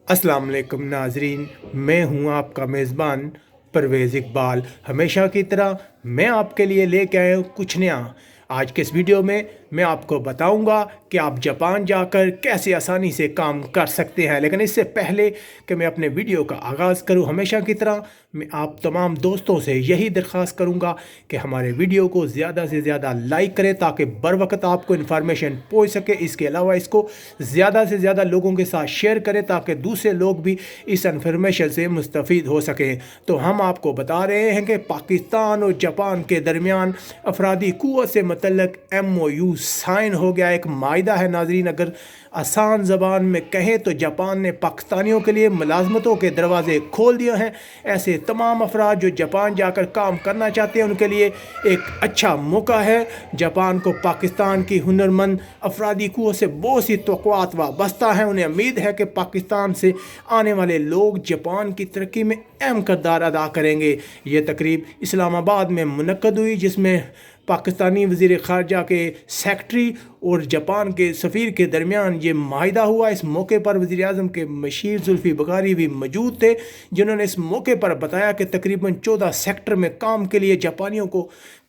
अस्सलाम वालेकुम नाजरीन, मैं हूं आपका मेज़बान परवेज़ इकबाल। हमेशा की तरह मैं आपके लिए लेके आया हूं कुछ नया। आज के इस वीडियो में मैं आपको बताऊंगा कि आप जापान जाकर कैसे आसानी से काम कर सकते हैं। लेकिन इससे पहले कि मैं अपने वीडियो का आगाज़ करूं, हमेशा की तरह मैं आप तमाम दोस्तों से यही दरख्वास्त करूंगा कि हमारे वीडियो को ज़्यादा से ज़्यादा लाइक करें ताकि बर वक्त आपको इन्फॉर्मेशन पहुंच सके। इसके अलावा इसको ज़्यादा से ज़्यादा लोगों के साथ शेयर करें ताकि दूसरे लोग भी इस इन्फॉर्मेशन से मुस्तफ़ीद हो सकें। तो हम आपको बता रहे हैं कि पाकिस्तान और जापान के दरमियान अफरादी क़ुव्वत से मतलब MOU साइन हो गया। एक माहिदा है नाजरीन। अगर आसान ज़बान में कहें तो जापान ने पाकिस्तानियों के लिए मुलाजमतों के दरवाज़े खोल दिए हैं। ऐसे तमाम अफराद जो जापान जाकर काम करना चाहते हैं उनके लिए एक अच्छा मौका है। जापान को पाकिस्तान की हुनरमंद अफरादी क़ुव्वत से बहुत सी तवक्कुआत वाबस्ता हैं। उन्हें उम्मीद है कि पाकिस्तान से आने वाले लोग जापान की तरक्की में अहम किरदार अदा करेंगे। ये तकरीब इस्लामाबाद में मुनक्कद हुई जिसमें पाकिस्तानी वज़ीर ख़ारजा के सेक्रेटरी और जापान के सफ़ीर के दरमियान ये माहिदा हुआ। इस मौके पर वज़ीर आज़म के मशीर जुल्फ़ी बगारी भी मौजूद थे, जिन्होंने इस मौके पर बताया कि तकरीबन 14 सेक्टर में काम के लिए जापानियों को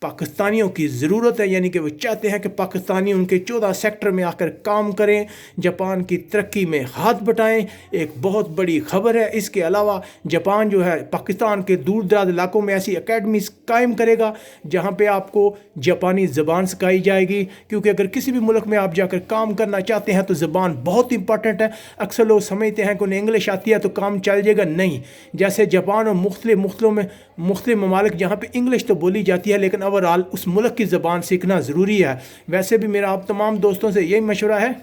पाकिस्तानियों की ज़रूरत है। यानी कि वो चाहते हैं कि पाकिस्तानी उनके 14 सेक्टर में आकर काम करें, जापान की तरक्की में हाथ बटाएं। एक बहुत बड़ी खबर है। इसके अलावा जापान जो है पाकिस्तान के दूर दराज इलाकों में ऐसी अकेडमीज कायम करेगा जहाँ पे आपको जापानी ज़बान सिखाई जाएगी, क्योंकि अगर किसी भी मुल्क में आप जाकर काम करना चाहते हैं तो ज़बान बहुत इंपॉर्टेंट है। अक्सर लोग समझते हैं कि उन्हें इंग्लिश आती है तो काम चल जाएगा। नहीं, जैसे जापान और मुख्तलिफ ममालिक जहाँ पे इंग्लिश तो बोली जाती है लेकिन ओवरऑल उस मुल्क की ज़बान सीखना ज़रूरी है। वैसे भी मेरा आप तमाम दोस्तों से यही मशवरा है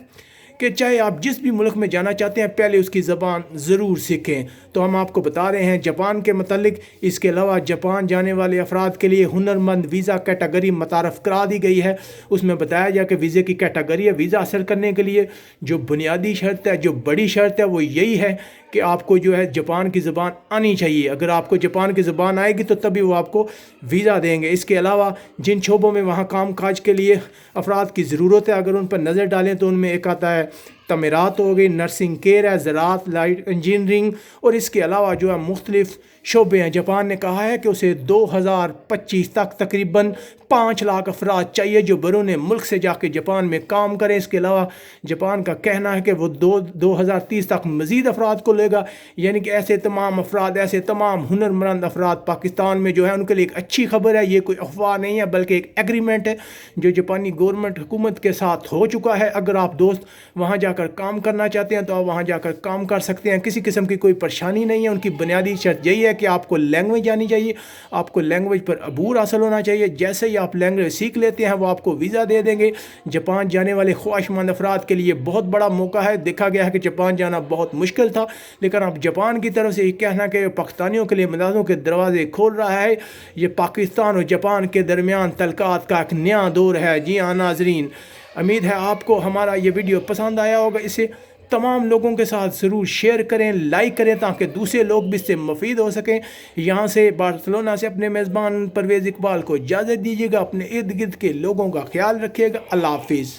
कि चाहे आप जिस भी मुल्क में जाना चाहते हैं पहले उसकी ज़बान ज़रूर सीखें। तो हम आपको बता रहे हैं जापान के मतलब। इसके अलावा जापान जाने वाले अफराद के लिए हुनरमंद वीज़ा कैटेगरी मुतारफ़ करा दी गई है। उसमें बताया गया कि वीज़े की कैटेगरी है, वीज़ा हासिल करने के लिए जो बुनियादी शर्त है, जो बड़ी शर्त है वो यही है कि आपको जो है जापान की ज़बान आनी चाहिए। अगर आपको जापान की ज़बान आएगी तो तभी वो आपको वीज़ा देंगे। इसके अलावा जिन शोबों में वहाँ काम काज के लिए अफराद की ज़रूरत है, अगर उन पर नज़र डालें तो उनमें एक आता है तमीरात हो गई, नर्सिंग केयर है, ज़राअत, लाइट इंजीनियरिंग और इसके अलावा जो है मुख्तलिफ शोबे हैं। जापान ने कहा है कि उसे 2025 तक तकरीबन 5 लाख अफराद चाहिए जो बैरून मुल्क से जाके जापान में काम करें। इसके अलावा जापान का कहना है कि वो 2030 तक मज़ीद अफराद को लेगा। यानी कि ऐसे तमाम अफराद, ऐसे तमाम हुनरमंद अफराद पाकिस्तान में जो है उनके लिए एक अच्छी खबर है। ये कोई अफवाह नहीं है बल्कि एक एग्रीमेंट है जो जापानी गवर्नमेंट हुकूमत के साथ हो चुका है। अगर आप दोस्त वहाँ जाकर काम करना चाहते हैं तो आप वहाँ जाकर काम कर सकते हैं। किसी किस्म की कोई परेशानी नहीं है। उनकी बुनियादी शर्त यही है कि आपको लैंग्वेज आनी चाहिए, आपको लैंग्वेज पर अबूर हासिल होना चाहिए। जैसे ही आप लैंग्वेज सीख लेते हैं वो आपको वीज़ा दे देंगे। जापान जाने वाले ख्वाहिशमंद अफराद के लिए बहुत बड़ा मौका है। देखा गया है कि जापान जाना बहुत मुश्किल था, लेकिन अब जापान की तरफ से ये कहना कि पाकिस्तानियों के लिए मुलाजमों के दरवाजे खोल रहा है। ये पाकिस्तान और जापान के दरमियान तलकात का एक नया दौर है। जी हाँ नाजरीन, उम्मीद है आपको हमारा ये वीडियो पसंद आया होगा। इसे तमाम लोगों के साथ ज़रूर शेयर करें, लाइक करें ताकि दूसरे लोग भी इससे मुफीद हो सकें। यहाँ से बार्सिलोना से अपने मेज़बान परवेज़ इकबाल को इजाज़त दीजिएगा। अपने इर्द गिर्द के लोगों का ख्याल रखिएगा। अल्लाह हाफिज़।